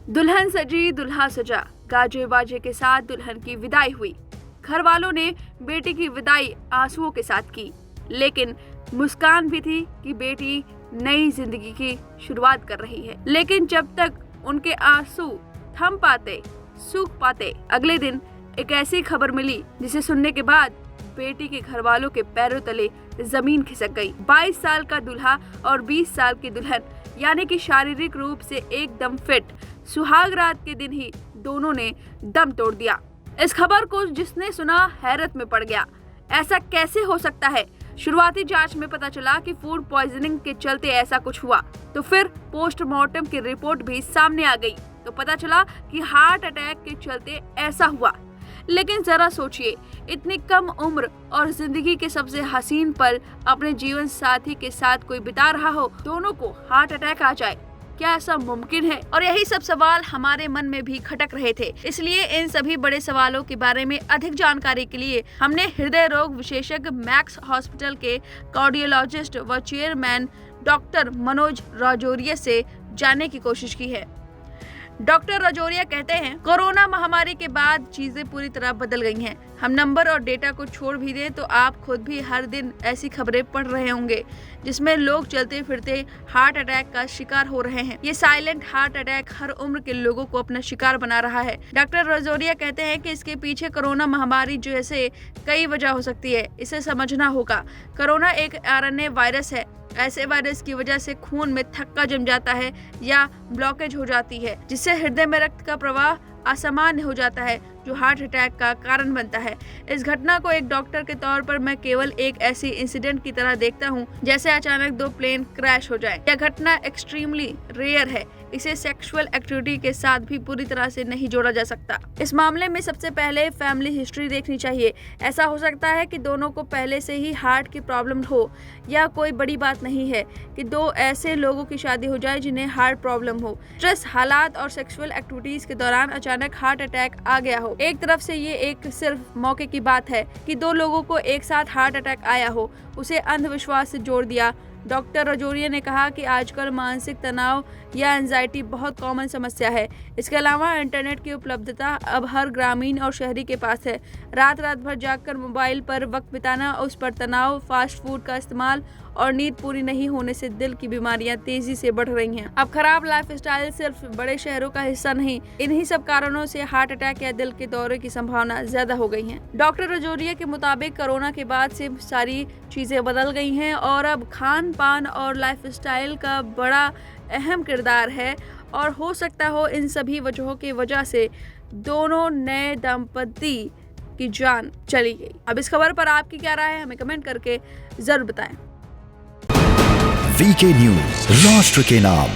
दुल्हन सजी दुल्हा सजा, गाजे बाजे के साथ दुल्हन की विदाई हुई। घर वालों ने बेटी की विदाई आंसुओं के साथ की, लेकिन मुस्कान भी थी कि बेटी नई जिंदगी की शुरुआत कर रही है। लेकिन जब तक उनके आंसू थम पाते, सूख पाते, अगले दिन एक ऐसी खबर मिली जिसे सुनने के बाद बेटी के घर वालों के पैरों तले जमीन खिसक गई। 22 साल का दूल्हा और 20 साल की दुल्हन, यानी कि शारीरिक रूप से एकदम फिट, सुहाग रात के दिन ही दोनों ने दम तोड़ दिया। इस खबर को जिसने सुना हैरत में पड़ गया। ऐसा कैसे हो सकता है? शुरुआती जांच में पता चला कि फूड पॉइजनिंग के चलते ऐसा कुछ हुआ। तो फिर पोस्टमार्टम की रिपोर्ट भी सामने आ गई, तो पता चला कि हार्ट अटैक के चलते ऐसा हुआ। लेकिन जरा सोचिए, इतनी कम उम्र और जिंदगी के सबसे हसीन पल अपने जीवन साथी के साथ कोई बिता रहा हो, दोनों को हार्ट अटैक आ जाए, क्या ऐसा मुमकिन है? और यही सब सवाल हमारे मन में भी खटक रहे थे। इसलिए इन सभी बड़े सवालों के बारे में अधिक जानकारी के लिए हमने हृदय रोग विशेषज्ञ मैक्स हॉस्पिटल के कार्डियोलॉजिस्ट व चेयरमैन डॉक्टर मनोज राजौरिया से जानने की कोशिश की है। डॉक्टर राजौरिया कहते हैं, कोरोना महामारी के बाद चीजें पूरी तरह बदल गई हैं। हम नंबर और डेटा को छोड़ भी दें तो आप खुद भी हर दिन ऐसी खबरें पढ़ रहे होंगे जिसमें लोग चलते फिरते हार्ट अटैक का शिकार हो रहे हैं। ये साइलेंट हार्ट अटैक हर उम्र के लोगों को अपना शिकार बना रहा है। डॉक्टर राजौरिया कहते हैं कि इसके पीछे कोरोना महामारी जैसे कई वजह हो सकती है, इसे समझना होगा। कोरोना एक आरएनए वायरस है। ऐसे वायरस की वजह से खून में थक्का जम जाता है या ब्लॉकेज हो जाती है, जिससे हृदय में रक्त का प्रवाह असामान्य हो जाता है, जो हार्ट अटैक का कारण बनता है। इस घटना को एक डॉक्टर के तौर पर मैं केवल एक ऐसी इंसिडेंट की तरह देखता हूं, जैसे अचानक 2 प्लेन क्रैश हो जाए। यह घटना एक्सट्रीमली रेयर है। इसे सेक्सुअल एक्टिविटी के साथ भी पूरी तरह से नहीं जोड़ा जा सकता। इस मामले में सबसे पहले फैमिली हिस्ट्री देखनी चाहिए। ऐसा हो सकता है कि दोनों को पहले से ही हार्ट की प्रॉब्लम हो, या कोई बड़ी बात नहीं है कि 2 ऐसे लोगों की शादी हो जाए जिन्हें हार्ट प्रॉब्लम हो। स्ट्रेस हालात और सेक्सुअल एक्टिविटीज के दौरान अचानक हार्ट अटैक आ गया हो। एक तरफ से ये एक सिर्फ मौके की बात है कि 2 लोगों को एक साथ हार्ट अटैक आया हो, उसे अंधविश्वास से जोड़ दिया। डॉक्टर राजौरिया ने कहा कि आजकल मानसिक तनाव या एंजाइटी बहुत कॉमन समस्या है। इसके अलावा इंटरनेट की उपलब्धता अब हर ग्रामीण और शहरी के पास है। रात भर जागकर मोबाइल पर वक्त बिताना, उस पर तनाव, फास्ट फूड का इस्तेमाल और नींद पूरी नहीं होने से दिल की बीमारियां तेजी से बढ़ रही हैं। अब खराब लाइफस्टाइल सिर्फ बड़े शहरों का हिस्सा नहीं, इन्हीं सब कारणों से हार्ट अटैक या दिल के दौरे की संभावना ज्यादा हो गई है। डॉक्टर राजौरिया के मुताबिक कोरोना के बाद से सारी चीजें बदल गई हैं और अब खान पान और लाइफस्टाइल का बड़ा अहम किरदार है, और हो सकता हो इन सभी वजहों की वजह से दोनों नए दंपति की जान चली गई। अब इस खबर पर आपकी क्या राय है, हमें कमेंट करके जरूर बताएं। वीके न्यूज, राष्ट्र के नाम।